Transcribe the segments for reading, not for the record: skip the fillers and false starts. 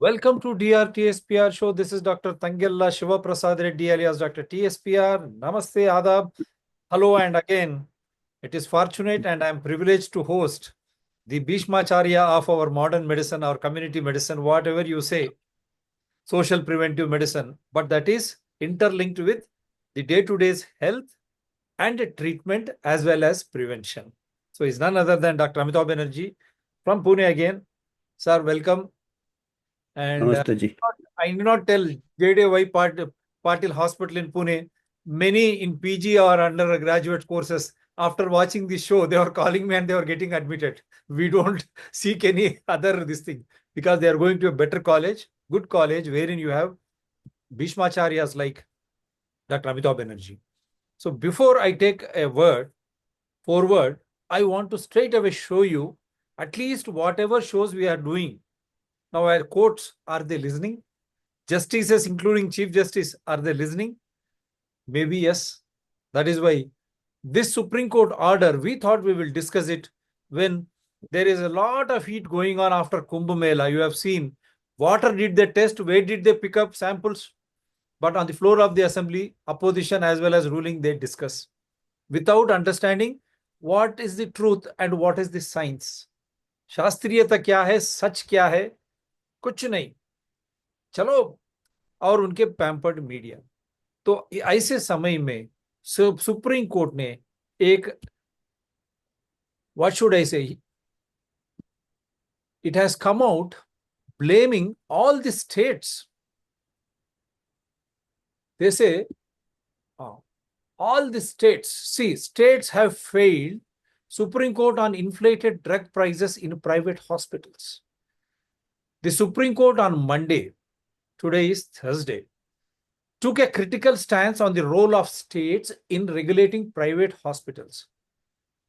Welcome to DRTSPR show. This is Dr. Tangella Shiva Prasad Reddy alias Dr. TSPR. Namaste, Adab. Hello, and again, it is fortunate and I am privileged to host the Bhishmacharya of our modern medicine, our community medicine, whatever you say, social preventive medicine, but that is interlinked with the day-to-day's health and treatment as well as prevention. So is none other than Dr. Amitabh Banerjee from Pune again. Sir, welcome. And Namaste ji. I do not tell JDY Patil Hospital in Pune. Many in PG or undergraduate courses, after watching this show, they were calling me and they were getting admitted. We don't seek any other this thing because they are going to a better college, good college, wherein you have Bhishmacharyas like Dr. Amitabh Banerjee. So before I take a word forward, I want to straight away show you at least whatever shows we are doing. Now, our courts, are they listening? Justices, including Chief Justice, are they listening? Maybe yes. That is why this Supreme Court order, we thought we will discuss it when there is a lot of heat going on after Kumbh Mela. You have seen water did they test, where did they pick up samples? But on the floor of the assembly, opposition as well as ruling, they discuss without understanding what is the truth and what is the science. शास्त्रीयता क्या है, सच क्या है, कुछ नहीं, चलो, और उनके pampered media. तो ऐसे समय में सुप्रीम कोर्ट ने एक, what should I say, it has come out blaming all the states. They say all the states, see, states have failed Supreme Court on inflated drug prices in private hospitals. The Supreme Court on Monday, today is Thursday, took a critical stance on the role of states in regulating private hospitals.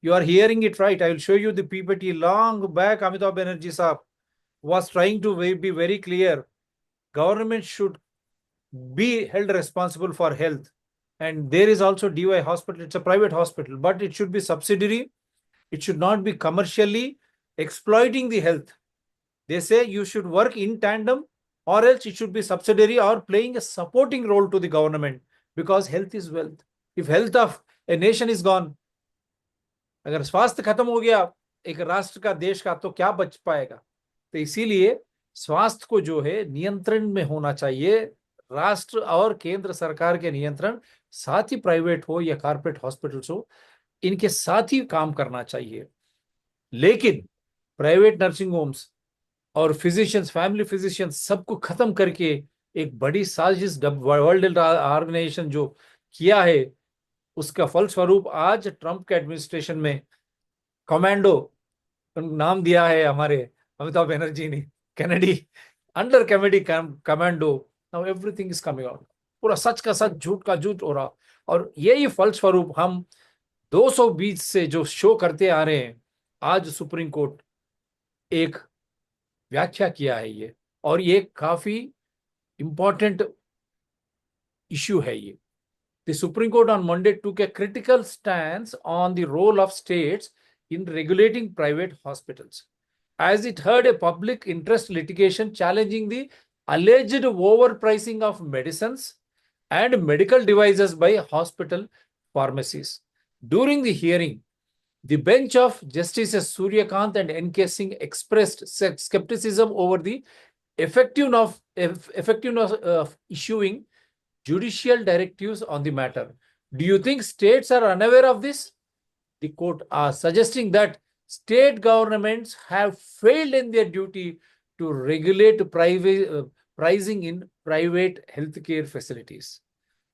You are hearing it right. I will show you the PPT. Long back, Amitabh Banerjee Saab was trying to be very clear. Government should be held responsible for health. And there is also DY hospital. It's a private hospital, but it should be subsidiary. It should not be commercially exploiting the health. They say you should work in tandem, or else it should be subsidiary or playing a supporting role to the government, because health is wealth. If health of a nation is gone, अगर स्वास्थ्य खत्म हो गया एक राष्ट्र का, देश का, तो क्या बच पाएगा? तो इसीलिए स्वास्थ्य को जो है नियंत्रण में होना चाहिए. राष्ट्र और केंद्र सरकार के नियंत्रण, साथ ही प्राइवेट हो या कॉर्पोरेट हॉस्पिटल्स हो, इनके साथ ही काम करना चाहिए. लेकिन प्राइवेट नर्सिंग होम्स और फिजिशियंस, फैमिली फिजिशियंस, सबको खत्म करके एक बड़ी साजिश वर्ल्ड हेल्थ ऑर्गेनाइजेशन जो किया है, उसका फलस्वरूप आज ट्रंप के एडमिनिस्ट्रेशन में कमांडो नाम दिया है हमारे अमिताभ बनर्जी ने, Kennedy under committee commando. Now everything is coming out. पूरा सच का सच, झूठ का झूठ हो रहा. और यही फलस्वरूप हम 220 से जो शो करते आ रहे हैं, आज सुप्रीम कोर्ट एक व्याख्या किया है ये, और ये काफी इंपॉर्टेंट इश्यू है ये. The Supreme Court on Monday took a critical stance on the role of states in regulating private hospitals, as it heard a public interest litigation challenging the alleged overpricing of medicines and medical devices by hospital pharmacies. During the hearing, the bench of Justices Suryakant and N.K. Singh expressed skepticism over the effectiveness of issuing judicial directives on the matter. Do you think states are unaware of this? The court are suggesting that state governments have failed in their duty to regulate pricing in private healthcare facilities.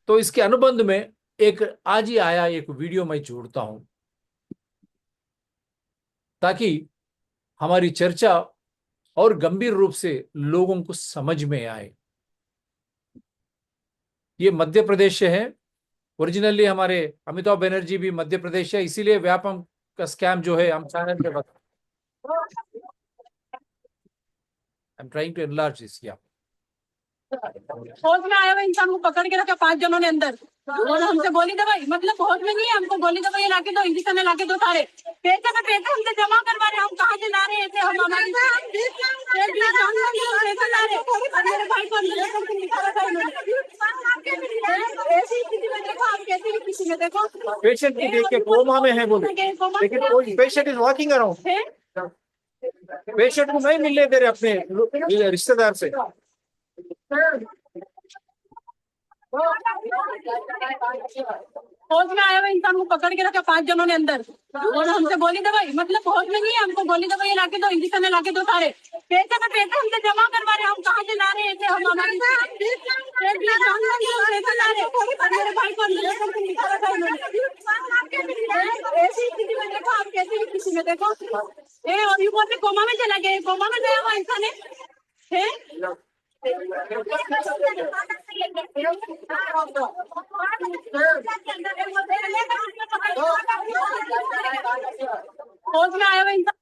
तो इसके अनुबंध में एक आज ही आया एक video मैं जोड़ता हूं, ताकि हमारी चर्चा और गंभीर रूप से लोगों को समझ में आए. ये मध्य प्रदेश से है. ओरिजिनली हमारे अमिताभ बनर्जी भी मध्य प्रदेश है, इसीलिए व्यापम का स्कैम जो है हम चैनल पे बता. I am trying to enlarge this. या फौज में आया हुआ इंसान को पकड़ के रखा 5 जनों ने अंदर, और हमसे गोली दवाई, मतलब फौज में नहीं है, हमको गोली दवाई लाके दो, इंजेक्शन लाके दो, सारे पैसे पे पैसे हमसे जमा करवा रहे. हम कहाँ से ला रहे हैं? हम हमारी पैसे ला रहे, पेशेंट की देख के कोमा में है बोले, लेकिन कोई patient is walking around, patient को नहीं मिलने दे रहे अपने रिश्तेदार से। होश में आया हुआ इंसान को पकड़ के रखा 5 जनों ने अंदर, और हमसे गोली दवाई, मतलब होश में नहीं है, हमको गोली दवाई लाके दो, इंजेक्शन लाके दो, सारे पैसे में पैसे हमसे जमा करवा रहे, हम कहाँ से ला रहे थे, हम हमारे पैसे ला रहे, और मेरे भाई को अंदर करके निकाला था उन्होंने। ऐसी स्थिति में देखो आप, कैसी भी स्थिति में देखो, ये और यूं बोलते कोमा में चला गया, कोमा में गया हुआ इंसान है। होश में आया हुआ इंसान।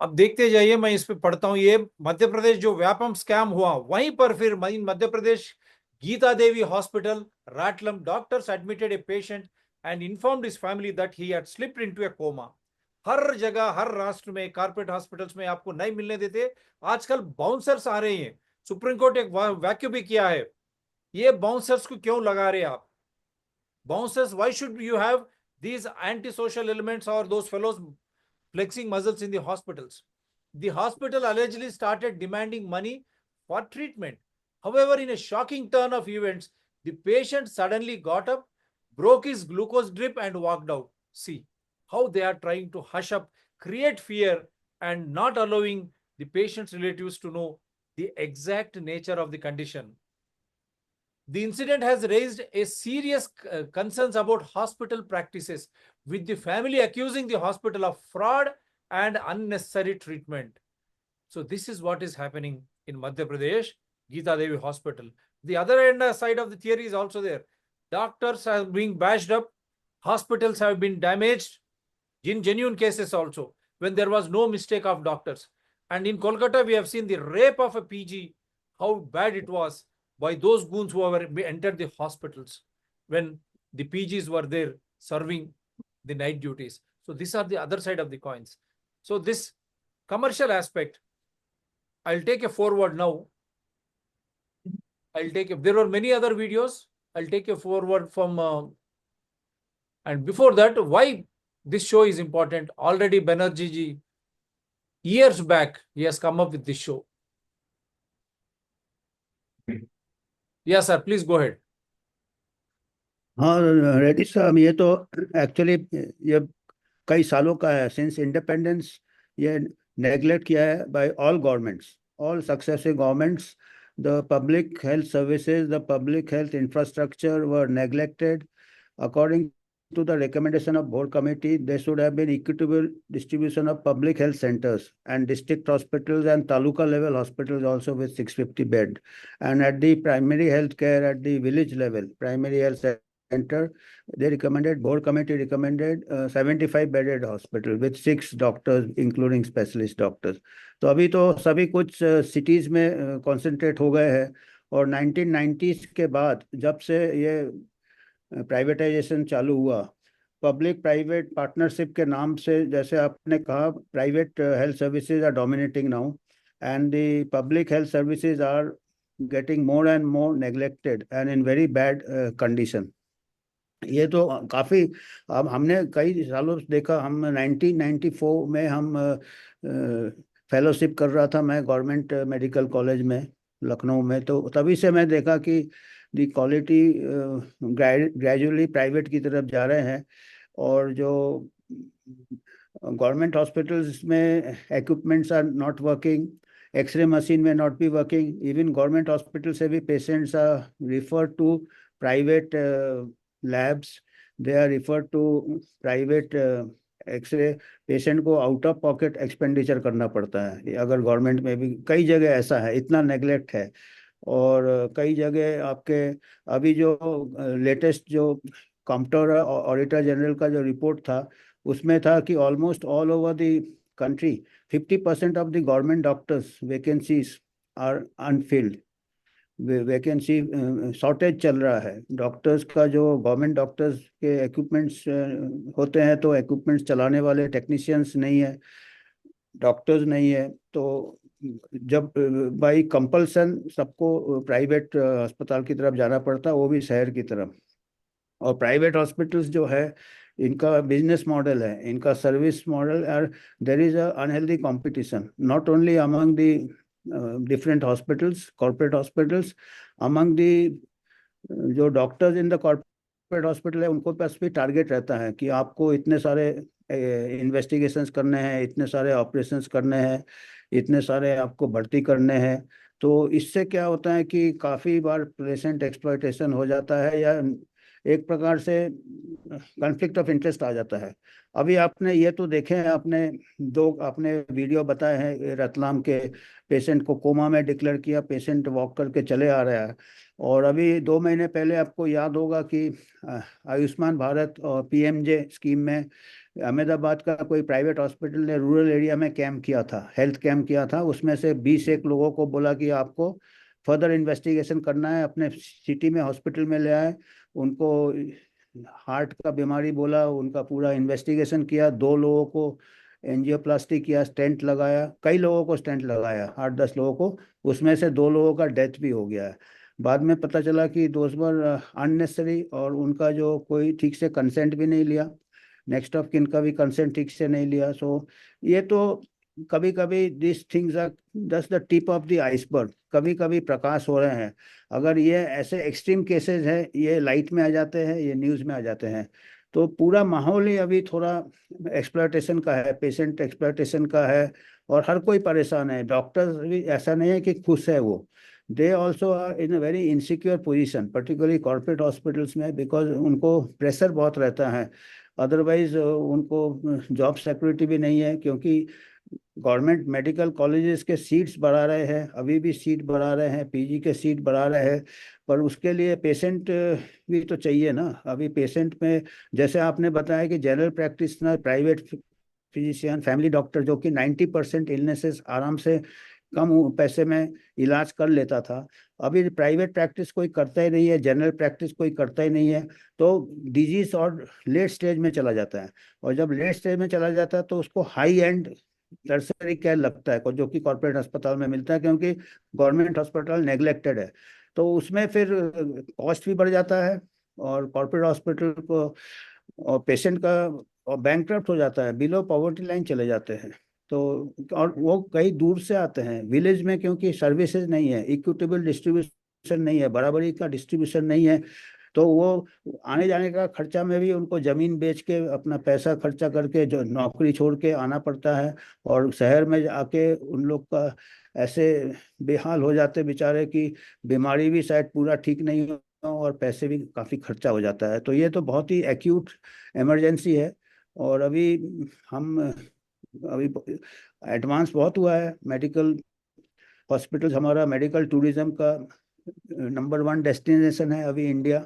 अब देखते जाइए, मैं इस पे पढ़ता हूँ। ये मध्य प्रदेश जो व्यापम स्कैम हुआ, वहीं पर फिर Madhya Pradesh Geeta Devi hospital Ratlam, doctors admitted a patient and informed his family that he had slipped into a coma. हर जगह, हर राष्ट्र में कारपोरेट हॉस्पिटल्स में आपको नहीं मिलने देते। आजकल बाउंसर्स आ रहे हैं, सुप्रीम कोर्ट एक वैक्यूम भी किया है। ये बाउंसर्स को क्यों लगा रहे आप? Bouncers, why should you have these antisocial elements or those fellows flexing muscles in the hospitals? The hospital allegedly started demanding money for treatment. However, in a shocking turn of events, the patient suddenly got up, broke his glucose drip and walked out. See how they are trying to hush up, create fear, and not allowing the patient's relatives to know the exact nature of the condition. The incident has raised a serious concerns about hospital practices, with the family accusing the hospital of fraud and unnecessary treatment. So this is what is happening in Madhya Pradesh, Geeta Devi Hospital. The other end side of the theory is also there. Doctors have been bashed up, hospitals have been damaged in genuine cases also, when there was no mistake of doctors. And in Kolkata, we have seen the rape of a PG, how bad it was by those goons who have entered the hospitals when the PGs were there serving the night duties. So these are the other side of the coins. So this commercial aspect, I'll take a forward now. There were many other videos. I'll take a forward from, and before that, why this show is important. Already Banerjee ji, years back, he has come up with this show. Yes, sir, please go ahead. हाँ रेड्डी साहब, ये तो actually ये कई सालों का है, since independence ये नेग्लेक्ट किया है by all governments, all successive governments. The public health services, the public health infrastructure were neglected. According to the recommendation of board committee, there should have been equitable distribution of public health centers and district hospitals and taluka level hospitals also with 650 bed. And at the primary health care at the village level, primary health center, they recommended, board committee recommended 75 bedded hospital with 6 doctors including specialist doctors. तो अभी तो सभी कुछ cities में concentrate हो गए हैं. और 1990s के बाद जब से ये प्राइवेटाइजेशन चालू हुआ, पब्लिक प्राइवेट पार्टनरशिप के नाम से, जैसे आपने कहा, private health services are dominating now and the public health services are getting more and more neglected and in very bad condition. ये तो काफ़ी, अब हमने कई सालों से देखा. हम 1994 में हम फेलोशिप कर रहा था मैं गवर्नमेंट मेडिकल कॉलेज में लखनऊ में, तो तभी से मैं देखा कि दी क्वालिटी ग्रेजुअली प्राइवेट की तरफ जा रहे हैं. और जो गवर्नमेंट हॉस्पिटल्स में equipments are not working, x-ray machine में not be working. Even government hospital से भी patients are refer to private labs, they are refer to private x-ray. Patient को आउट ऑफ पॉकेट एक्सपेंडिचर करना पड़ता है. अगर government में भी कई जगह ऐसा है, इतना नेग्लेक्ट है. और कई जगह आपके अभी जो लेटेस्ट जो कंप्ट्रोलर ऑडिटर जनरल का जो रिपोर्ट था, उसमें था कि almost all over the country 50% of the government doctors vacancies are unfilled. Vacancy shortage चल रहा है डॉक्टर्स का. जो गवर्नमेंट डॉक्टर्स के इक्विपमेंट्स होते हैं, तो इक्विपमेंट्स चलाने वाले टेक्नीशियंस नहीं है, डॉक्टर्स नहीं है. तो जब बाई कंपल्सन सबको प्राइवेट अस्पताल की तरफ जाना पड़ता, वो भी शहर की तरफ. और प्राइवेट हॉस्पिटल्स जो है इनका बिजनेस मॉडल है, इनका सर्विस मॉडल, और there is a unhealthy competition not only among the different hospitals, corporate hospitals, among the जो doctors in the corporate hospital है, उनको पास भी टारगेट रहता है कि आपको इतने सारे इन्वेस्टिगेशंस करने हैं, इतने सारे ऑपरेशंस करने हैं, इतने सारे आपको भर्ती करने हैं। तो इससे क्या होता है कि काफ़ी बार पेशेंट एक्सप्लॉयटेशन हो जाता है, या एक प्रकार से कॉन्फ्लिक्ट ऑफ इंटरेस्ट आ जाता है। अभी आपने ये तो देखे हैं, आपने वीडियो बताए हैं रतलाम के पेशेंट को कोमा में डिक्लेयर किया, पेशेंट वॉक करके चले आ रहा है। और अभी 2 महीने पहले आपको याद होगा कि आयुष्मान भारत और पीएमजे स्कीम में अहमदाबाद का कोई प्राइवेट हॉस्पिटल ने रूरल एरिया में कैंप किया था, हेल्थ कैंप किया था। उसमें से 20 लोगों को बोला कि आपको फर्दर इन्वेस्टिगेशन करना है, अपने सिटी में हॉस्पिटल में ले आए। उनको हार्ट का बीमारी बोला, उनका पूरा इन्वेस्टिगेशन किया। 2 लोगों को एंजियोप्लास्टी किया, स्टेंट लगाया, कई लोगों को स्टेंट लगाया, 8-10 लोगों को। उसमें से 2 लोगों का डेथ भी हो गया है। बाद में पता चला कि दोज वर अननेसेसरी, और उनका जो कोई ठीक से कंसेंट भी नहीं लिया, नेक्स्ट ऑफ किन का भी कंसेंट ठीक से नहीं लिया। सो ये तो कभी कभी this things are just the tip of the iceberg, कभी कभी प्रकाश हो रहे हैं। अगर ये ऐसे एक्सट्रीम केसेस हैं, ये लाइट में आ जाते हैं, ये न्यूज़ में आ जाते हैं, तो पूरा माहौल ही अभी थोड़ा एक्सप्लॉयटेशन का है, पेशेंट एक्सप्लॉयटेशन का है। और हर कोई परेशान है, डॉक्टर्स भी ऐसा नहीं है कि खुश है वो, they also are in a very insecure position, particularly corporate hospitals में, बिकॉज उनको प्रेशर बहुत रहता है। अदरवाइज उनको जॉब सिक्योरिटी भी नहीं है, क्योंकि गवर्नमेंट मेडिकल कॉलेजेस के सीट्स बढ़ा रहे हैं, अभी भी सीट बढ़ा रहे हैं, पीजी के सीट बढ़ा रहे हैं, पर उसके लिए पेशेंट भी तो चाहिए ना। अभी पेशेंट में, जैसे आपने बताया कि general practitioner, private physician, family doctor, जो कि 90% इलनेसेस आराम से कम पैसे में इलाज कर लेता था, अभी प्राइवेट प्रैक्टिस कोई करता ही नहीं है, जनरल प्रैक्टिस कोई करता ही नहीं है। तो डिजीज और लेट स्टेज में चला जाता है, और जब लेट स्टेज में चला जाता है तो उसको हाई एंड टर्सरी केयर लगता है, जो कि कॉर्पोरेट अस्पताल में मिलता है, क्योंकि गवर्नमेंट हॉस्पिटल नेग्लेक्टेड है। तो उसमें फिर कॉस्ट भी बढ़ जाता है, और कॉर्पोरेट हॉस्पिटल को और पेशेंट का और बैंकक्रप्ट हो जाता है, बिलो पॉवर्टी लाइन चले जाते हैं। तो और वो कई दूर से आते हैं विलेज में, क्योंकि सर्विसेज नहीं है, इक्विटेबल डिस्ट्रीब्यूशन नहीं है, बराबरी का डिस्ट्रीब्यूशन नहीं है। तो वो आने जाने का खर्चा में भी उनको जमीन बेच के अपना पैसा खर्चा करके जो नौकरी छोड़ के आना पड़ता है, और शहर में आके उन लोग का ऐसे बेहाल हो जाते बेचारे कि बीमारी भी शायद पूरा ठीक नहीं हो, और पैसे भी काफ़ी खर्चा हो जाता है। तो ये तो बहुत ही एक्यूट इमरजेंसी है। और हम अभी एडवांस बहुत हुआ है मेडिकल हॉस्पिटल्स, हमारा मेडिकल टूरिज्म का नंबर 1 डेस्टिनेशन है अभी इंडिया।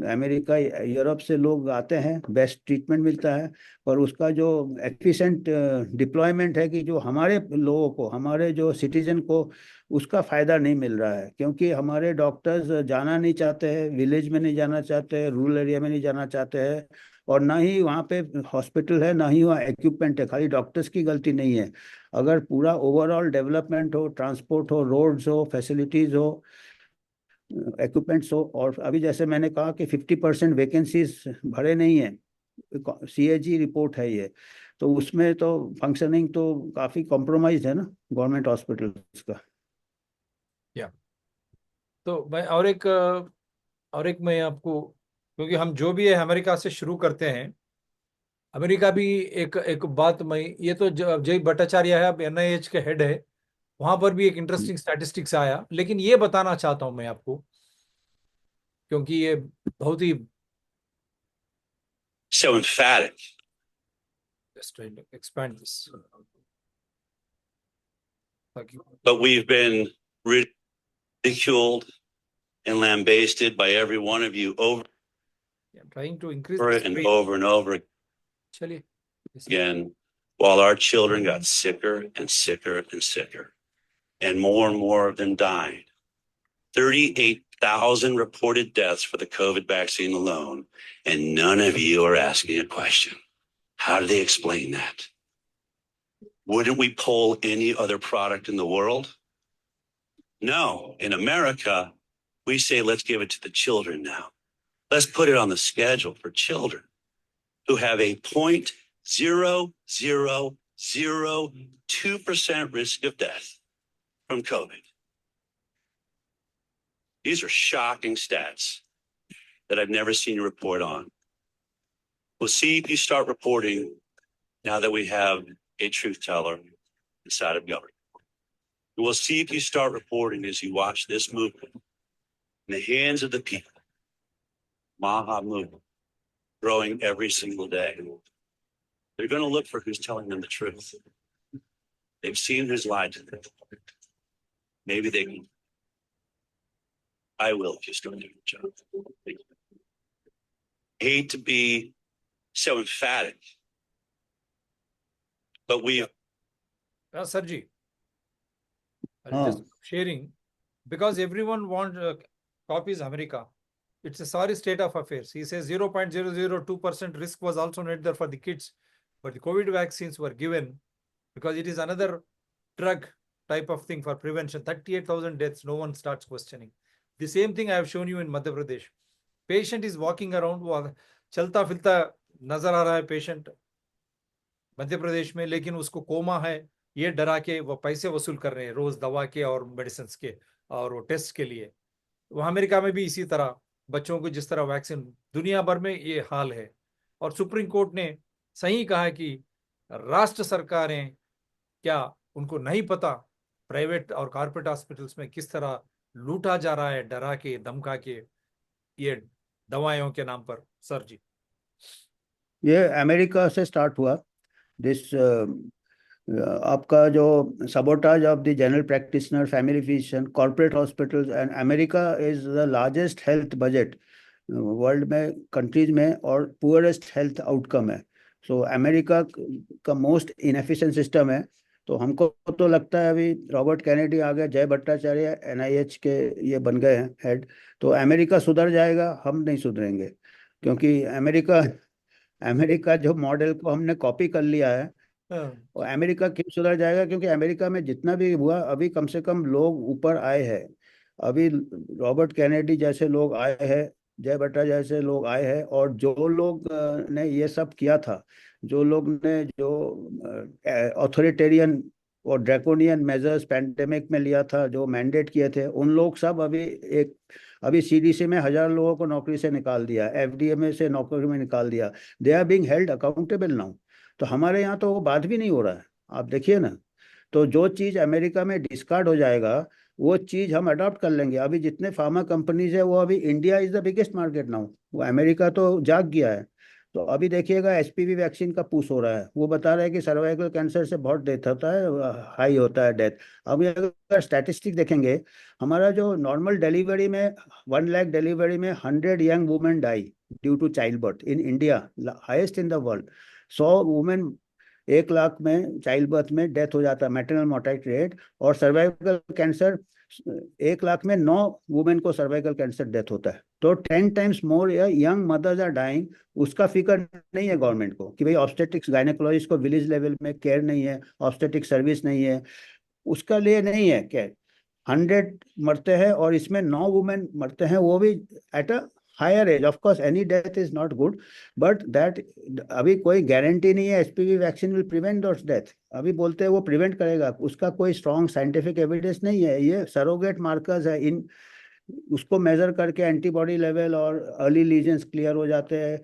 अमेरिका, यूरोप से लोग आते हैं, बेस्ट ट्रीटमेंट मिलता है। पर उसका जो एफिशिएंट डिप्लॉयमेंट है, कि जो हमारे लोगों को, हमारे जो सिटीजन को उसका फ़ायदा नहीं मिल रहा है, क्योंकि हमारे डॉक्टर्स जाना नहीं चाहते हैं, विलेज में नहीं जाना चाहते हैं, रूरल एरिया में नहीं जाना चाहते हैं, और ना ही वहाँ पे हॉस्पिटल है, ना ही वहाँ इक्विपमेंट है। खाली डॉक्टर्स की गलती नहीं है, अगर पूरा ओवरऑल डेवलपमेंट हो, ट्रांसपोर्ट हो, रोड्स हो, फैसिलिटीज़ हो, इक्विपमेंट्स हो। और अभी जैसे मैंने कहा कि 50% वैकेंसीज भरे नहीं है, सीएजी रिपोर्ट है ये, तो उसमें तो फंक्शनिंग तो काफ़ी कॉम्प्रोमाइज है ना गवर्नमेंट हॉस्पिटल्स का। या तो मैं और एक मैं आपको, क्योंकि हम जो भी है अमेरिका से शुरू करते हैं। अमेरिका भी एक एक बात, मैं ये तो जय भट्टाचार्य है, अब एनआईएच के हेड है, वहां पर भी एक इंटरेस्टिंग स्टैटिस्टिक्स आया, लेकिन ये बताना चाहता हूं मैं आपको, क्योंकि ये बहुत ही So emphatic. just trying to expand this. Thank you. But we've been ridiculed and lambasted by every one of you over Yeah, I'm trying to increase the and speed. over and over Chaliye. again, while our children got sicker and sicker and sicker, and more of them died. 38,000 reported deaths for the COVID vaccine alone, and none of you are asking a question. How do they explain that? Wouldn't we pull any other product in the world? No. In America, we say, let's give it to the children now. Let's put it on the schedule for children who have a 0.0002% risk of death from COVID. These are shocking stats that I've never seen you report on. We'll see if you start reporting now that we have a truth teller inside of government. We'll see if you start reporting as you watch this movement in the hands of the people, Maha movement, growing every single day. They're going to look for who's telling them the truth. They've seen who's lied to them. Maybe they can. I will just go do the job. I hate to be so emphatic, but we Sarji, हाँ. just sharing, because everyone wants copies America. It's a sorry state of affairs. He says 0.002% risk was also not there for the kids, but the COVID vaccines were given because it is another drug type of thing for prevention. 38,000 deaths, no one starts questioning. The same thing I have shown you in Madhya Pradesh. Patient is walking around, वो चलता फिरता नजर आ रहा है patient Madhya Pradesh में, लेकिन उसको coma है, ये डरा के वो पैसे वसूल कर रहे हैं रोज दवा के और मेडिसिन के और वो टेस्ट के लिए। वह अमेरिका में भी इसी तरह बच्चों को जिस तरह वैक्सीन, दुनिया भर में ये हाल है। और सुप्रीम कोर्ट ने सही कहा कि राष्ट्र सरकारें क्या उनको नहीं पता प्राइवेट और कॉर्पोरेट हॉस्पिटल्स में किस तरह लूटा जा रहा है, डरा के धमका के ये दवाइयों के नाम पर। सर जी, ये अमेरिका से स्टार्ट हुआ दिस आपका जो sabotage of the general practitioner, family physician, corporate hospitals and America is the largest health budget world में कंट्रीज में और पुअरेस्ट हेल्थ आउटकम है। सो अमेरिका का मोस्ट इनएफिशिएंट सिस्टम है। तो हमको तो लगता है अभी रॉबर्ट कैनेडी आ गए, जय भट्टाचार्य NIH के ये बन गए हैं हेड, तो अमेरिका सुधर जाएगा, हम नहीं सुधरेंगे। क्योंकि अमेरिका जो मॉडल को हमने कॉपी कर लिया है, और अमेरिका क्यों सुधर जाएगा? क्योंकि अमेरिका में जितना भी हुआ अभी कम से कम लोग ऊपर आए हैं। अभी रॉबर्ट कैनेडी जैसे लोग आए हैं, जय भट्टा जैसे लोग आए हैं, और जो लोग ने ये सब किया था, जो लोग ने जो ऑथोरिटेरियन और ड्रैकोनियन मेजर्स पैंडेमिक में लिया था, जो मैंडेट किए थे, उन लोग सब अभी CDC में 1000 लोगों को नौकरी से निकाल दिया, FDA में से नौकरी में निकाल दिया। They are being held accountable now. तो हमारे यहाँ तो वो बात भी नहीं हो रहा है, आप देखिए ना। तो जो चीज़ अमेरिका में डिस्कार्ड हो जाएगा वो चीज़ हम अडॉप्ट कर लेंगे। अभी जितने फार्मा कंपनीज है वो अभी India is the biggest market now, वो अमेरिका तो जाग गया है। तो अभी देखिएगा HPV वैक्सीन का पुश हो रहा है, वो बता रहा है कि सर्वाइकल कैंसर से बहुत डेथ होता है, हाई होता है डेथ। अभी अगर स्टैटिस्टिक देखेंगे, हमारा जो नॉर्मल डिलीवरी में 1 लाख डिलीवरी में 100 young women die due to child birth in India, highest in the world. 100 women 1 lakh में चाइल्ड बर्थ में डेथ हो जाता है, मैटरनल मोर्टेलिटी रेट। और सर्वाइकल कैंसर 1 लाख में 9 वुमेन को सर्वाइकल कैंसर डेथ होता है। तो 10 times more young mothers are dying. उसका फिक्र नहीं है गवर्नमेंट को कि भाई ऑब्स्टेट्रिक्स गायनेकोलॉजिस्ट को विलेज लेवल में केयर नहीं है, ऑब्स्टेट्रिक सर्विस नहीं है, उसका लिए नहीं है केयर। 100 मरते हैं और इसमें 9 वुमेन मरते हैं, वो भी at a higher age. Of course any death is not good, but that अभी कोई गारंटी नहीं है HPV vaccine will prevent those death. अभी बोलते हैं वो प्रिवेंट करेगा, उसका कोई स्ट्रॉन्ग साइंटिफिक एविडेंस नहीं है। ये सरोगेट मार्कर्स है, इन उसको मेजर करके एंटीबॉडी लेवल और अर्ली लीजन्स क्लियर हो जाते हैं।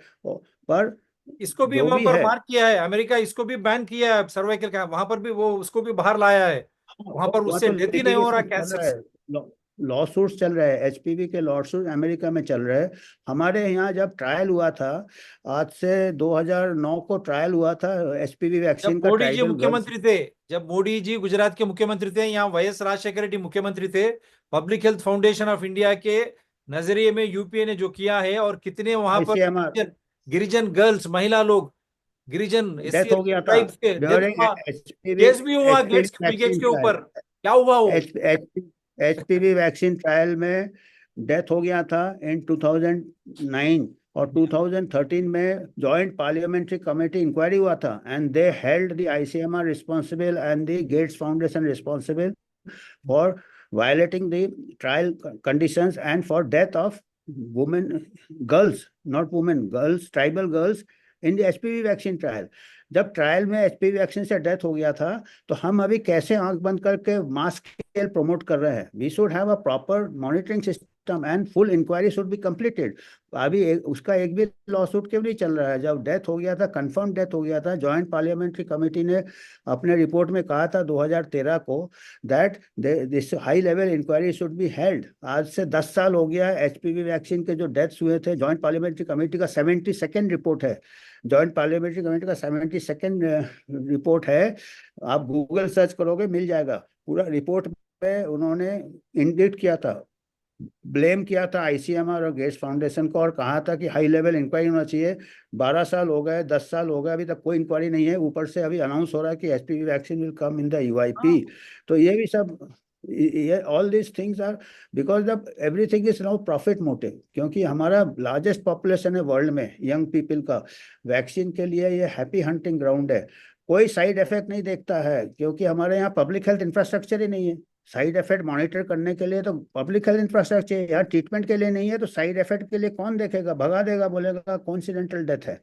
पर इसको भी जो वहां भी पर है, मार्क किया है अमेरिका, इसको भी बैन किया है सर्वाइकल का, वहां पर भी वो उसको भी बाहर लाया है। वहां पर उससे डेथ ही नहीं हो रहा कैंसर से। लॉ सूट्स चल रहे हैं, HPV के लॉ सूट अमेरिका में चल रहे हैं। हमारे यहाँ जब ट्रायल हुआ था, आज से 2009 को ट्रायल हुआ था HPV वैक्सीन जब का मोदी जी ट्रायल मुख्यमंत्री थे, जब मोदी जी गुजरात के मुख्यमंत्री थे, यहाँ YS राजशेखर रेड्डी मुख्यमंत्री थे, public health foundation of India के नजरिए में यूपीए ने जो किया है, और कितने वहां पर गिरिजन गर्ल्स, महिला लोग, गिरिजन डेथ हो गया था ट्राइब्स के केस भी हुआ गेट्स के ऊपर। क्या हुआ वो? HPV वैक्सीन ट्रायल में डेथ हो गया था इन 2009, और 2013 में जॉइंट पार्लियामेंट्री कमेटी इंक्वायरी हुआ था, and they held the ICMR responsible and the gates foundation responsible for violating the trial conditions and for death of women, girls, not women, girls, tribal girls in the HPV vaccine trial. जब trial में HPV vaccine से death हो गया था, तो हम अभी कैसे आंख बंद करके मास स्केल प्रमोट कर रहे हैं? We should have a proper monitoring system and full inquiry should be completed. अभी उसका एक भी लॉसूट क्यों नहीं चल रहा है? जब डेथ हो गया था, कंफर्म डेथ हो गया था, जॉइंट पार्लियामेंट्री कमेटी ने अपने रिपोर्ट में कहा था 2013 को that this high level inquiry should be held. आज से 10 साल हो गया है, HPV वैक्सीन के जो डेथ्स हुए थे, जॉइंट पार्लियामेंट्री कमेटी का 72nd रिपोर्ट है। जॉइंट पार्लियामेंट्री कमेटी का 72nd रिपोर्ट है। आप गूगल सर्च करोगे मिल जाएगा। पूरा रिपोर्ट में उन्होंने इंडिकेट किया था, ब्लेम किया था ICMR और गेट्स फाउंडेशन को, और कहा था कि हाई लेवल इंक्वायरी होना चाहिए। 12 साल हो गए, 10 साल हो गए, अभी तक कोई इंक्वायरी नहीं है। ऊपर से अभी अनाउंस हो रहा है कि HPV vaccine will come in the UIP। तो ये भी सब, ये all this things are because the everything is now profit motive. क्योंकि हमारा लार्जेस्ट पॉपुलेशन है वर्ल्ड में यंग पीपल का, वैक्सीन के लिए ये हैप्पी हंटिंग ग्राउंड है। कोई साइड इफेक्ट नहीं देखता है, क्योंकि हमारे यहाँ पब्लिक हेल्थ इंफ्रास्ट्रक्चर ही नहीं है। साइड इफेक्ट मॉनिटर करने के लिए तो पब्लिक हेल्थ इंफ्रास्ट्रक्चर यार, ट्रीटमेंट के लिए नहीं है, तो साइड इफेक्ट के लिए कौन देखेगा? भगा देगा, बोलेगा कॉन्सिडेंटल डेथ है।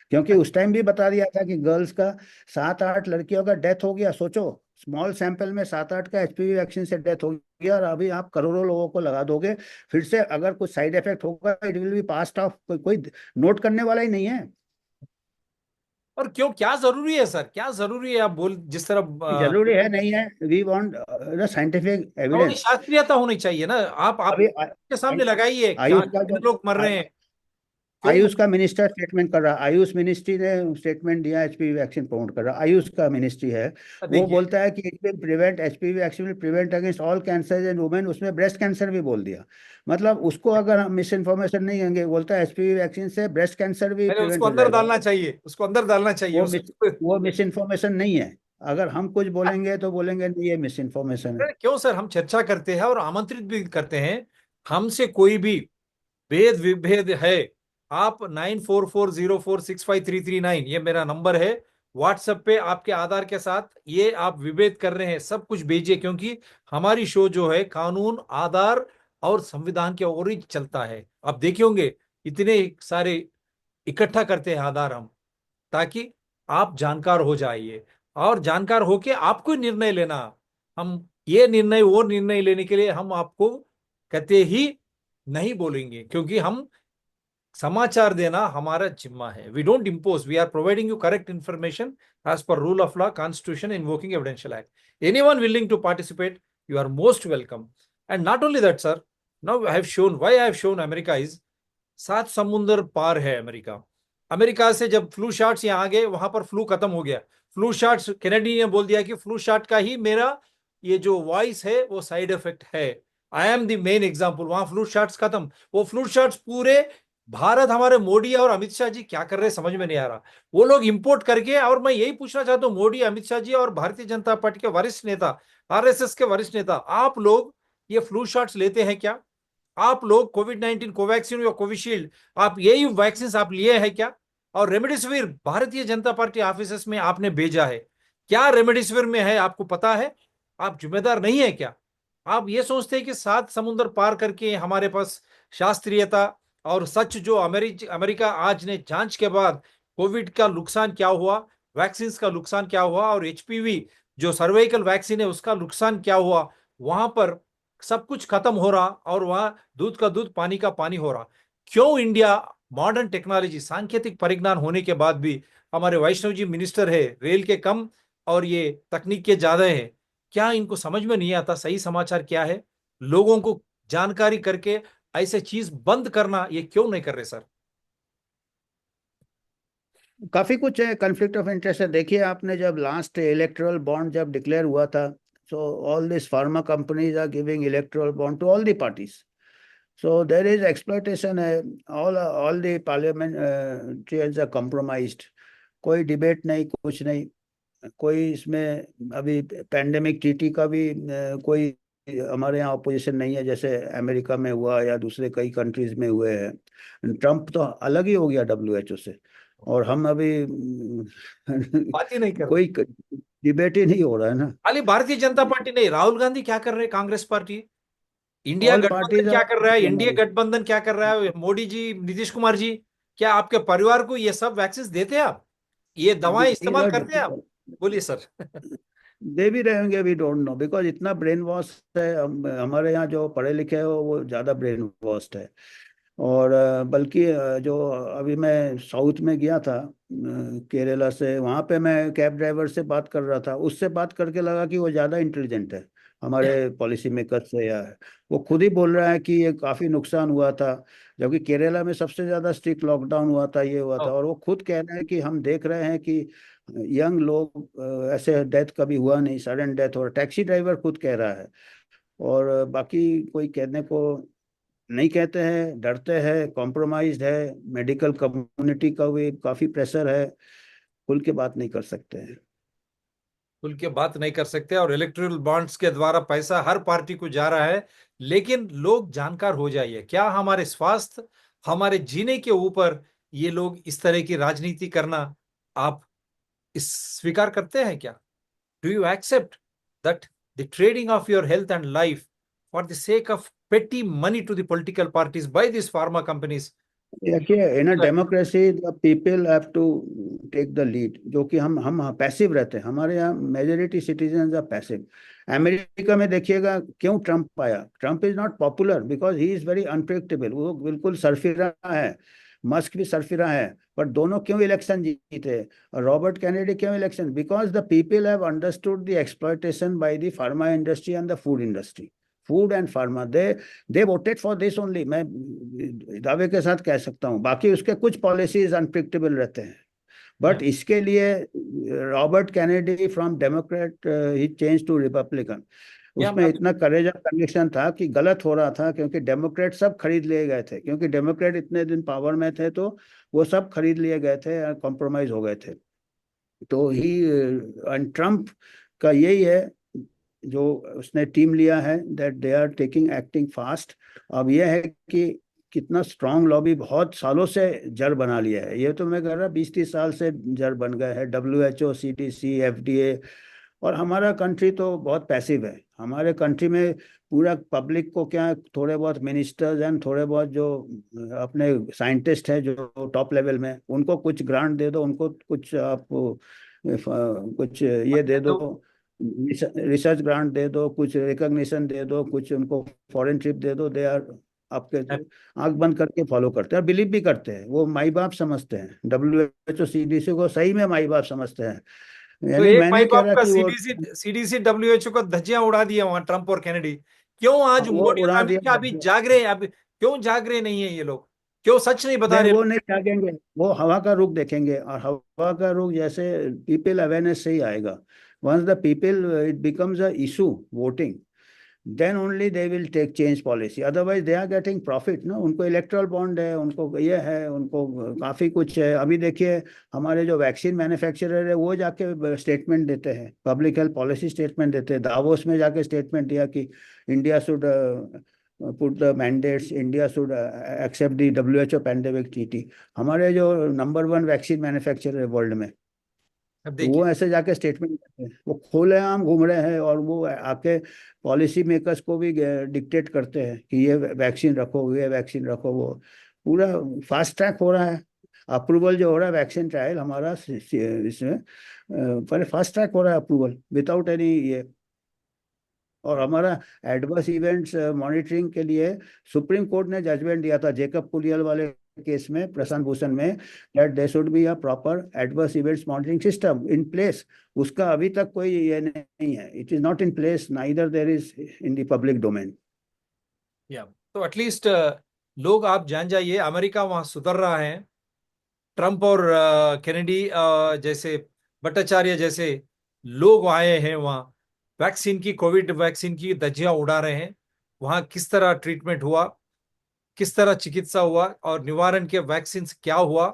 क्योंकि उस टाइम भी बता दिया था कि गर्ल्स का 7-8 लड़कियों का डेथ हो गया। सोचो, स्मॉल सैंपल में 7-8 का HPV वैक्सीन से डेथ हो गया, और अभी आप करोड़ों लोगों को लगा दोगे। फिर से अगर कुछ साइड इफेक्ट होगा, it will be passed of, कोई नोट करने वाला ही नहीं है। और क्यों, क्या जरूरी है सर, क्या जरूरी है? आप बोल जिस तरह जरूरी है नहीं है, वी वांट द साइंटिफिक थोड़ी एविडेंस। शास्त्रीयता होनी चाहिए ना। आप अभी के सामने लगाइए, क्या आयुष का कितने जो लोग मर रहे हैं, क्यों आयुष का मिनिस्टर स्टेटमेंट कर रहा है, आयुष मिनिस्ट्री ने स्टेटमेंट दिया, HPV वैक्सीन प्रमोट कर रहा है, आयुष का मिनिस्ट्री है। वो देखिए। बोलता है कि it will prevent, HPV vaccine will prevent against all cancer in women. उसमें ब्रेस्ट कैंसर भी बोल दिया। मतलब उसको अगर हम मिस इन्फॉर्मेशन नहीं देंगे, बोलता है HPV वैक्सीन से ब्रेस्ट कैंसर भी पहले प्रिवेंट उसको हो अंदर जाएगा। डालना चाहिए, उसको अंदर डालना चाहिए वो उस मिस वो मिस इन्फॉर्मेशन नहीं है। अगर हम कुछ बोलेंगे तो बोलेंगे नहीं, ये मिस इन्फॉर्मेशन है। अरे क्यों सर, हम चर्चा करते हैं और आमंत्रित भी करते हैं। हमसे कोई भी भेद विभेद है, आप 9440465339, ये मेरा नंबर है। व्हाट्सएप पे आपके आधार के साथ ये आप विभेद कर रहे हैं, सब कुछ भेजिए, क्योंकि हमारी शो जो है कानून, आधार और संविधान के ओर ही चलता है। आप देखे होंगे इतने सारे इकट्ठा करते हैं आधार हम, ताकि आप जानकार हो जाइए, और जानकार होके आपको निर्णय लेना। हम ये निर्णय वो निर्णय लेने के लिए हम आपको कहते ही नहीं बोलेंगे, क्योंकि हम समाचार देना हमारा जिम्मा है। We don't impose, we are providing you correct information as per rule of law, constitution, invoking evidential act. Anyone willing to participate, you are most welcome. And not only that, sir, now I have shown why I have shown America is 7 समुंदर पार है America. America से जब flu shots यहाँ आ गए, वहां पर flu खत्म हो गया। फ्लू शॉट्स, कैनेडी ने बोल दिया कि फ्लू शॉट का ही मेरा ये जो वॉइस है वो साइड इफेक्ट है। I am the main example. वहां फ्लू शॉट्स खत्म, वो फ्लू शॉट्स पूरे भारत, हमारे मोदी और अमित शाह जी क्या कर रहे हैं समझ में नहीं आ रहा। वो लोग इंपोर्ट करके, और मैं यही पूछना चाहता हूँ मोदी, अमित शाह जी और भारतीय जनता पार्टी के वरिष्ठ नेता, RSS के वरिष्ठ नेता, आप लोग ये फ्लू शॉट्स लेते हैं क्या? आप लोग कोविड-19 कोवैक्सीन या कोविशील्ड, आप यही वैक्सीन आप लिए हैं क्या? और remdesivir Bharatiya Janata party office में आपने भेजा है, क्या रेमडेसिविर में है आपको पता है? आप जिम्मेदार नहीं है क्या? आप ये सोचते हैं कि 7 समुद्र पार करके हमारे पास शास्त्रीयता और सच, जो अमेरिका आज ने जांच के बाद कोविड का नुकसान क्या हुआ, वैक्सीन का नुकसान क्या हुआ, और HPV जो सर्वाइकल वैक्सीन है उसका नुकसान क्या हुआ, वहां पर सब कुछ खत्म हो रहा, और वहां दूध का दूध, पानी का पानी हो रहा। क्यों इंडिया मॉडर्न टेक्नोलॉजी, सांकेतिक परिज्ञान होने के बाद भी हमारे वैष्णव जी मिनिस्टर है, रेल के कम और ये तकनीक के ज्यादा है, क्या इनको समझ में नहीं आता सही समाचार क्या है? लोगों को जानकारी करके ऐसे चीज बंद करना, ये क्यों नहीं कर रहे सर? काफी कुछ है, कन्फ्लिक्ट ऑफ इंटरेस्ट है। देखिए, आपने जब लास्ट इलेक्टोरल बॉन्ड जब डिक्लेयर हुआ था, so all this pharma companies are giving electoral bond to all the parties. So there is exploitation है, all the parliament are compromised. कोई डिबेट नहीं, कुछ नहीं, कोई इसमें अभी पैंडेमिक टीटी का भी कोई हमारे यहाँ अपोजिशन नहीं है, जैसे अमेरिका में हुआ या दूसरे कई कंट्रीज में हुए हैं। ट्रम्प तो अलग ही हो गया WHO से, और हम अभी बात ही नहीं कर रहे। कोई डिबेट ही नहीं हो रहा है ना। खाली भारतीय जनता पार्टी नहीं, राहुल गांधी क्या कर रहे हैं, कांग्रेस पार्टी इंडिया ऑल गठबंधन पार्टीज क्या कर रहा है, आर एनडीए गठबंधन क्या कर रहा है, मोदी जी, नीतीश कुमार जी, क्या आपके परिवार को ये सब वैक्सीन देते हैं आप, ये दवाएं दीज इस्तेमाल आर करते हैं आप? बोलिए सर। दे भी रहेंगे, वी डोंट नो, बिकॉज इतना ब्रेन वॉश है। हमारे यहाँ जो पढ़े लिखे हैं वो ज़्यादा ब्रेन वॉश्ड है। और बल्कि जो अभी मैं साउथ में गया था, केरला से, वहाँ पे मैं कैब ड्राइवर से बात कर रहा था, उससे बात करके लगा कि वो ज़्यादा इंटेलिजेंट है हमारे पॉलिसी मेकर से। या वो खुद ही बोल रहा है कि ये काफ़ी नुकसान हुआ था, जबकि केरला में सबसे ज़्यादा स्ट्रिक्ट लॉकडाउन हुआ था, ये हुआ था। और वो खुद कह रहे हैं कि हम देख रहे हैं कि यंग लोग, ऐसे डेथ कभी हुआ नहीं, सडन डेथ, और टैक्सी ड्राइवर खुद कह रहा है। और बाकी कोई कहने को नहीं कहते हैं, डरते हैं, कॉम्प्रोमाइज्ड है। मेडिकल कम्युनिटी का भी काफी प्रेशर है, खुल के बात नहीं कर सकते हैं। खुल के बात नहीं कर सकते, और इलेक्ट्रल बॉन्ड्स के द्वारा पैसा हर पार्टी को जा रहा है। लेकिन लोग जानकार हो जाइए, क्या हमारे स्वास्थ्य, हमारे जीने के ऊपर ये लोग इस तरह की राजनीति करना आप इस स्वीकार करते हैं क्या? Do you accept that the trading of your health and life for the sake of petty money to the political parties by these pharma companies? देखिए, in a democracy the people have to take the lead, जो कि हम passive रहते हैं। हमारे यहाँ majority citizen are passive. America में देखिएगा क्यों ट्रम्प आया। Trump is not popular because he is very unpredictable, वो बिल्कुल सरफिरा है। मस्क भी सरफिरा है, पर दोनों क्यों इलेक्शन जीते। और रॉबर्ट कैनेडी क्यों election, because the people have understood the exploitation by the pharma industry and the food industry, food and pharma. They voted for this only, मैं दावे के साथ कह सकता हूँ। बाकी उसके कुछ पॉलिसीज अनप्रिडिक्टेबल रहते हैं, बट Yeah. इसके लिए Robert Kennedy from Democrat he change to Republican. Yeah, उसमें इतना करेज ऑफ कन्विक्शन था कि गलत हो रहा था, क्योंकि डेमोक्रेट सब खरीद लिए गए थे, क्योंकि डेमोक्रेट इतने दिन पावर में थे, तो वो सब खरीद लिए गए थे, कॉम्प्रोमाइज हो गए थे। तो ही ट्रम्प का यही है जो उसने टीम लिया है, that they are taking acting fast. अब यह है कि कितना स्ट्रांग लॉबी बहुत सालों से जड़ बना लिया है। ये तो मैं कह रहा 20-30 साल से जड़ बन गए हैं, WHO, CDC, FDA। और हमारा कंट्री तो बहुत पैसिव है। हमारे कंट्री में पूरा पब्लिक को क्या, थोड़े बहुत मिनिस्टर्स एंड थोड़े बहुत जो अपने साइंटिस्ट हैं जो टॉप लेवल में, उनको कुछ ग्रांट दे दो, उनको कुछ आप कुछ ये दे दो, तो रिसर्च ग्रांट दे दो, कुछ रिकॉग्निशन दे दो, कुछ उनको फॉरेन ट्रिप दे दो, दे आर आपके आंख बंद करके फॉलो करते हैं और बिलीव भी करते हैं। वो माई बाप समझते हैं, WHO, CDC को सही में माई बाप समझते हैं। तो यानी एक मैं माई नहीं कह बाप रहा का कि वो सीडीसी WHO को धज्जियां उड़ा दिया वहां ट्रम्प और कैनेडी। क्यों आज वो मोदी और उड़ा अमित शाह अभी दिया। जाग रहे हैं? अभी क्यों जाग रहे नहीं है ये लोग? क्यों सच नहीं बता नहीं, रहे? वो नहीं जागेंगे, वो हवा का रुख देखेंगे, और हवा का रुख जैसे पीपल अवेयरनेस से ही आएगा। Once the people it becomes a issue voting, then only they will take change policy. Otherwise they are getting profit ना, उनको इलेक्ट्रल बॉन्ड है, उनको ये है, उनको काफ़ी कुछ है। अभी देखिए, हमारे जो वैक्सीन मैन्युफैक्चरर है वो जाके स्टेटमेंट देते हैं, पब्लिक हेल्थ पॉलिसी स्टेटमेंट देते हैं। दावोस में जाके स्टेटमेंट दिया कि India should put the mandates, India should accept the WHO pandemic treaty. हमारे जो नंबर 1 वैक्सीन मैन्युफैक्चरर है वर्ल्ड में, अब तो वो देखिए, ऐसे जाके स्टेटमेंट देते हैं। वो खुलेआम घूम रहे हैं, और वो आके पॉलिसी मेकर्स को भी डिक्टेट करते हैं कि ये वैक्सीन रखो, ये वैक्सीन रखो। वो पूरा फास्ट ट्रैक हो रहा है। अप्रूवल जो हो रहा है वैक्सीन ट्रायल हमारा इसमें पर फास्ट ट्रैक हो रहा है अप्रूवल विदाउट एनी ये। और हमारा एडवर्स इवेंट्स मॉनिटरिंग के लिए सुप्रीम कोर्ट ने जजमेंट दिया था जेकब पुलियल वाले केस में, प्रशांत भूषण में, that there should be a proper adverse events monitoring system in place. उसका अभी तक कोई ये नहीं है, it is not in place, neither there is in the public domain. या तो एटलीस्ट लोग आप जान जाइए, अमेरिका वहां सुधर रहा है। ट्रम्प और कैनेडी जैसे भट्टाचार्य जैसे लोग आए हैं वहां, वैक्सीन की, कोविड वैक्सीन की धज्जियां उड़ा रहे हैं। वहां किस तरह ट्रीटमेंट हुआ, किस तरह चिकित्सा हुआ, और निवारण के वैक्सीन क्या हुआ।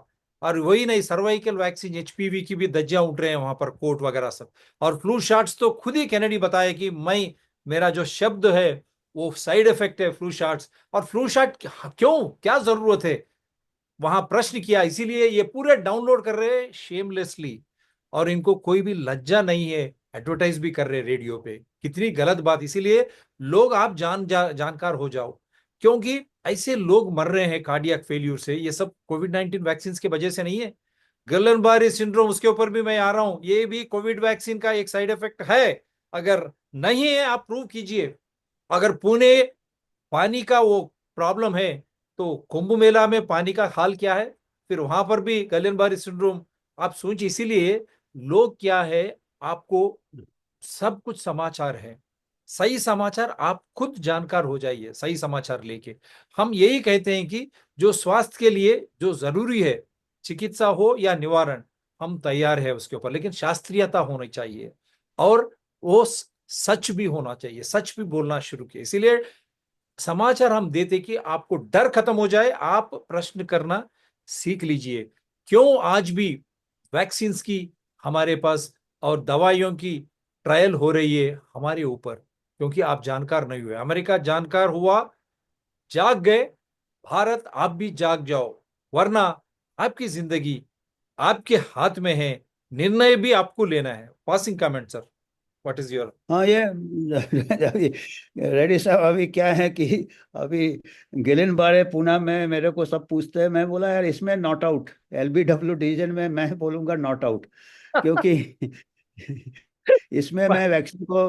और वही नहीं, सर्वाइकल वैक्सीन, HPV की भी धज्जियां उठ रहे हैं वहां पर, कोर्ट वगैरह सब। और फ्लू शॉट्स तो खुद ही कैनेडी बताए कि मेरा जो शब्द है वो साइड इफेक्ट है फ्लू शॉट्स। और फ्लू शॉट क्यों, क्या जरूरत है, वहां प्रश्न किया। इसीलिए ये पूरे डाउनलोड कर रहे हैं शेमलेसली, और इनको कोई भी लज्जा नहीं है, एडवर्टाइज भी कर रहे रेडियो पे। कितनी गलत बात। इसीलिए लोग आप जानकार हो जाओ, क्योंकि ऐसे लोग मर रहे हैं कार्डियक फेल्यूर से, ये सब कोविड-19 वैक्सीन की वजह से नहीं है। गलन सिंड्रोम, उसके ऊपर भी मैं आ रहा हूं, ये भी कोविड वैक्सीन का एक साइड इफेक्ट है। अगर नहीं है आप प्रूव कीजिए। अगर पुणे पानी का वो प्रॉब्लम है, तो कुंभ मेला में पानी का हाल क्या है, फिर वहां पर भी गलन सिंड्रोम आप सोचिए। इसीलिए लोग क्या है, आपको सब कुछ समाचार है, सही समाचार, आप खुद जानकार हो जाइए सही समाचार लेके। हम यही कहते हैं कि जो स्वास्थ्य के लिए जो जरूरी है, चिकित्सा हो या निवारण, हम तैयार है उसके ऊपर, लेकिन शास्त्रीयता होनी चाहिए और वो सच भी होना चाहिए, सच भी बोलना शुरू किए। इसीलिए समाचार हम देते कि आपको डर खत्म हो जाए, आप प्रश्न करना सीख लीजिए। क्यों आज भी वैक्सीन की हमारे पास और दवाइयों की ट्रायल हो रही है हमारे ऊपर, क्योंकि आप जानकार नहीं हुए। अमेरिका जानकार हुआ, जाग गए। भारत आप भी जाग जाओ, वरना आपकी जिंदगी आपके हाथ में है, निर्णय भी आपको लेना है। Passing comment sir, what is your? हाँ ये रेड्डी साहब, अभी क्या है कि अभी गिलिन बारे पूना में मेरे को सब पूछते हैं, मैं बोला यार इसमें नॉट आउट, एलबीडब्ल्यू डिवीजन में मैं बोलूंगा नॉट आउट, क्योंकि इसमें मैं वैक्सीन को,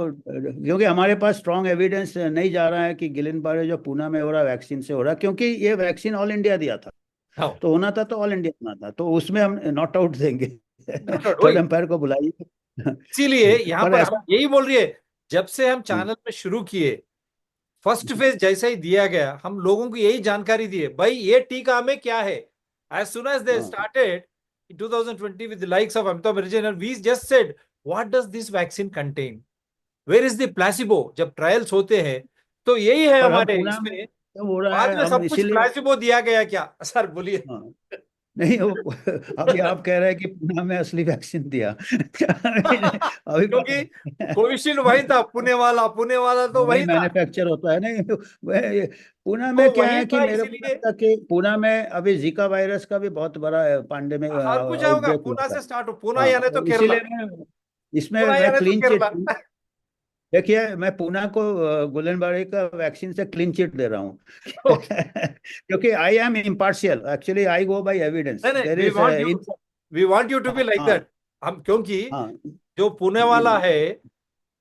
क्योंकि हमारे पास स्ट्रॉन्ग एविडेंस नहीं जा रहा है कि गिलिन बारे जो पूना में हो रहा है वैक्सीन से हो रहा है, क्योंकि ये वैक्सीन ऑल इंडिया दिया था, हाँ, तो होना था तो ऑल इंडिया होना था, तो उसमें हम नॉट आउट देंगे। नॉट आउट थर्ड वही। एम्पायर को बुलाइए। इसीलिए यहाँ पर पर ऐसा हम यही बोल रही है, जब से हम चैनल में शुरू किए, फर्स्ट फेज जैसे ही दिया गया, हम लोगों को यही जानकारी दी है, भाई ये टीका में क्या है। एज सुन एज दे हाँ, started in 2020 with the likes of Amitabh Bachchan, and we just said, what does this vaccine contain? Where is the placebo? जब ट्रायल्स होते हैं तो यही है पर हम हमारे पूना में इसमें। जब हो रहा बाद है में हम सब कुछ इसीलिए, प्लासिबो दिया गया क्या सर, बोलिए। हाँ, नहीं अभी आप कह रहे हैं कि पूना में असली वैक्सीन दिया। अभी क्योंकि कोविशील्ड वही था, पुणे वाला तो वही वही था, मैन्युफैक्चर होता है। नहीं वह पूना वो में क्या वही है कि था। मेरे को इसीलिए लगता है कि पूना में अभी जीका वायरस का भी बहुत बड़ा पांडे में और कुछ होगा, आउटब्रेक पुणे हुआ था। से स्टार्ट हो, पुणे हाँ, यानी तो केरला, इसीलिए मैं इसमें पुणे मैं यानी तो क्लीन चिट, केरला। देखिए मैं पूना को गुलनबाड़ी का वैक्सीन से क्लीन चिट दे रहा हूँ। क्योंकि I am impartial, actually I go by evidence, नहीं नहीं, there we is want you, in. We want you to be like हाँ दैट। हम क्योंकि हाँ जो पुणे वाला है,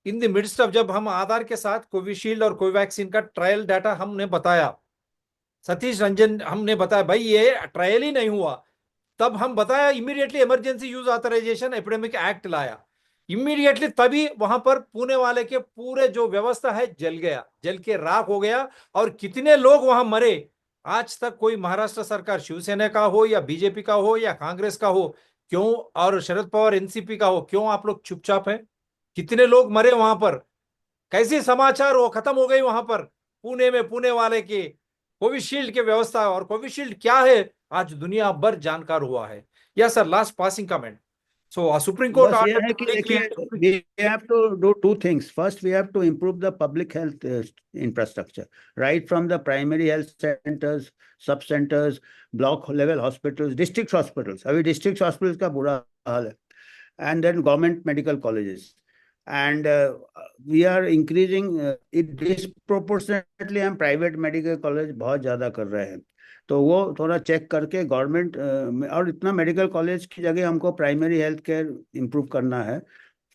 इन द मिडस्ट ऑफ, जब हम आधार के साथ कोविशील्ड और कोवैक्सीन का ट्रायल डाटा हमने बताया, सतीश रंजन हमने बताया भाई ये ट्रायल ही नहीं हुआ, तब हम बताया, immediately emergency use authorisation epidemic act लाया इमीडिएटली। तभी वहां पर पुणे वाले के पूरे जो व्यवस्था है जल गया, जल के राख हो गया। और कितने लोग वहां मरे, आज तक कोई महाराष्ट्र सरकार, शिवसेना का हो या बीजेपी का हो या कांग्रेस का हो, क्यों, और शरद पवार एनसीपी का हो, क्यों आप लोग चुपचाप है? कितने लोग मरे वहां पर, कैसे समाचार वो खत्म हो गई वहां पर पुणे में, पुणे वाले के कोविशील्ड के व्यवस्था। और कोविशील्ड क्या है आज दुनिया भर जानकार हुआ है। Yes sir, last passing comment. So supreme court बस ये ऑर्डर है टू कि देखिए, declare. we have to do two things. First, we have to improve the public health infrastructure, right from the primary health centers, sub centers, block level hospitals, district hospitals. अभी district hospitals का बुरा हाल है, and then government medical colleges. And we are increasing it disproportionately, हम private medical college बहुत ज़्यादा कर रहे हैं, तो वो थोड़ा चेक करके गवर्नमेंट, और इतना मेडिकल कॉलेज की जगह हमको प्राइमरी हेल्थ केयर इम्प्रूव करना है।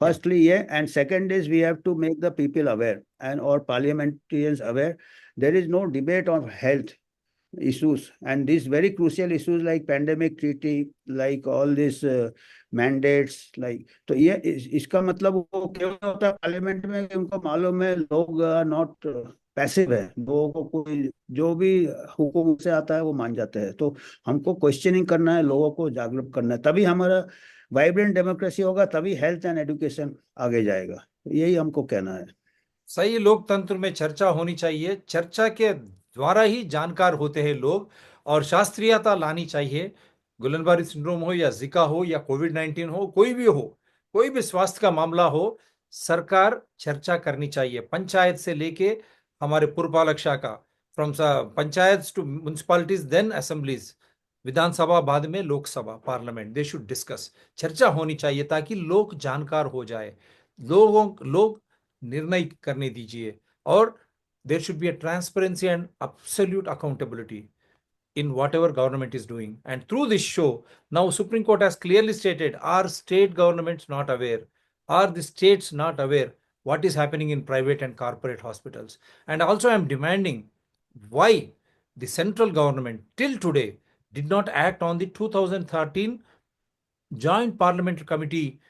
फर्स्टली ये, and second is we have to make the people aware and और parliamentarians aware. There is no debate on health issues, and these very crucial issues like pandemic treaty, like all these mandates, like, तो ये इसका मतलब वो क्या होता है parliament में कि उनको मालूम है लोग नॉट पैसिव है, लोगों को कोई जो भी हुकूम से आता है वो मान जाते हैं। तो हमको क्वेश्चनिंग करना है, लोगों को जागरूक करना है, तभी हमारा वाइब्रेंट डेमोक्रेसी होगा, तभी हेल्थ एंड एजुकेशन आगे जाएगा। यही हमको कहना है। सही लोकतंत्र में चर्चा होनी चाहिए, चर्चा के द्वारा ही जानकार होते हैं लोग, और शास्त्रीयता लानी चाहिए। गुलनबारी सिंड्रोम हो या जिका हो या कोविड-19 हो, कोई भी हो, कोई भी स्वास्थ्य का मामला हो, सरकार चर्चा करनी चाहिए, पंचायत से लेके हमारे पुरपालक शाखा, from panchayat to municipalities then assemblies, Vidhan Sabha बाद में Lok Sabha parliament, they should discuss, चर्चा होनी चाहिए ताकि लोग जानकार हो जाए। लोग निर्णय करने दीजिए, और there should be a transparency and absolute accountability in whatever government is doing. And through this show, now Supreme Court has clearly stated, are state governments not aware? Are the states not aware what is happening in private and corporate hospitals? And also I am demanding why the central government till today did not act on the 2013 Joint Parliamentary Committee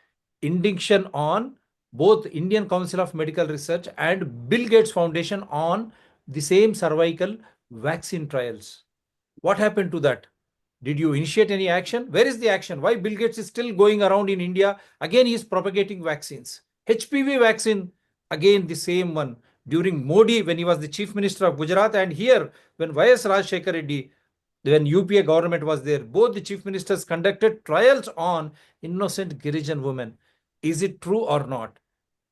indiction on both Indian Council of Medical Research and Bill Gates Foundation on the same cervical vaccine trials. What happened to that? Did you initiate any action? Where is the action? Why Bill Gates is still going around in India? Again, he is propagating vaccines. HPV vaccine, again the same one. During Modi, when he was the Chief Minister of Gujarat, and here, when Y.S. Rajshekar Reddy, when UPA government was there, both the Chief Ministers conducted trials on innocent Girijan women. Is it true or not?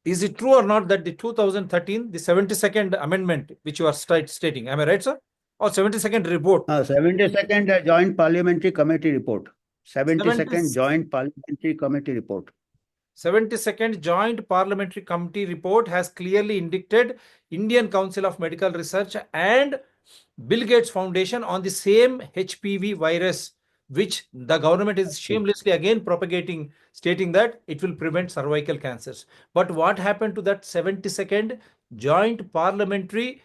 Is it true or not that the 2013, the 72nd amendment, which you are stating, am I right, sir? Or 72nd report? 72nd Joint Parliamentary Committee report. 72nd 70 Joint Parliamentary Committee report. 72nd Joint Parliamentary Committee report has clearly indicted Indian Council of Medical Research and Bill Gates Foundation on the same HPV virus, which the government is shamelessly again propagating, stating that it will prevent cervical cancers. But what happened to that 72nd Joint Parliamentary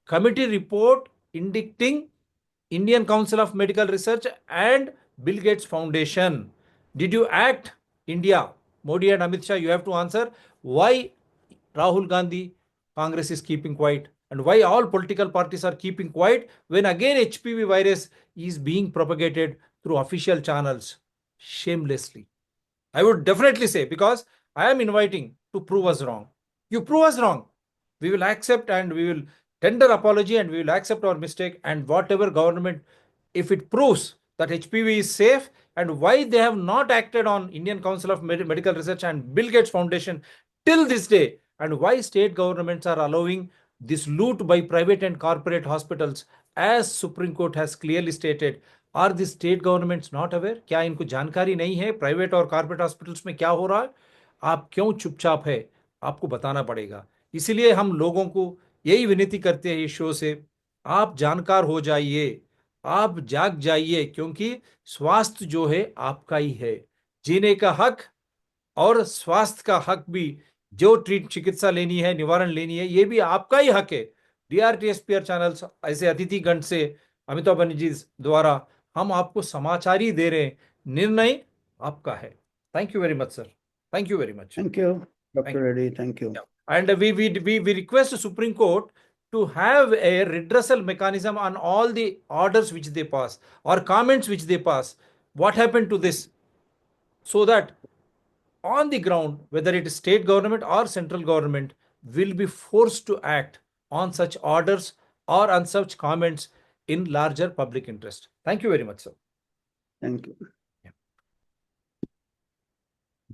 Committee report indicting Indian Council of Medical Research and Bill Gates Foundation? Did you act, India? Modi and Amit Shah, you have to answer why Rahul Gandhi, Congress is keeping quiet, and why all political parties are keeping quiet when again HPV virus is being propagated through official channels shamelessly. I would definitely say, because I am inviting to prove us wrong. You prove us wrong, we will accept and we will tender apology and we will accept our mistake, and whatever government, if it proves that HPV is safe, and why they have not acted on Indian Council of Medical Research and Bill Gates Foundation till this day, and why state governments are allowing this loot by private and corporate hospitals, as Supreme Court has clearly stated. Are the state governments not aware? क्या इनको जानकारी नहीं है private और corporate hospitals में क्या हो रहा है? आप क्यों चुपचाप है? आपको बताना पड़ेगा. इसीलिए हम लोगों को यही विनती करते हैं इस शो से, आप जानकार हो जाइए, आप जाग जाइए, क्योंकि स्वास्थ्य जो है आपका ही है. जीने का हक और स्वास्थ्य का हक भी, जो चिकित्सा लेनी है, निवारण लेनी है, ये भी आपका ही हक है. DRTSPR चैनल्स ऐसे अतिथिगण से अमिताभ बनर्जी द्वारा हम आपको समाचार ही दे रहे हैं, निर्णय आपका है. Thank you very much sir. Thank you very much. Thank you, Dr. Thank you. Reddy. Thank you. Yeah. And we request the Supreme Court to have a redressal mechanism on all the orders which they pass or comments which they pass. What happened to this? So that on the ground, whether it is state government or central government, will be forced to act on such orders or on such comments in larger public interest. Thank you very much, sir. Thank you.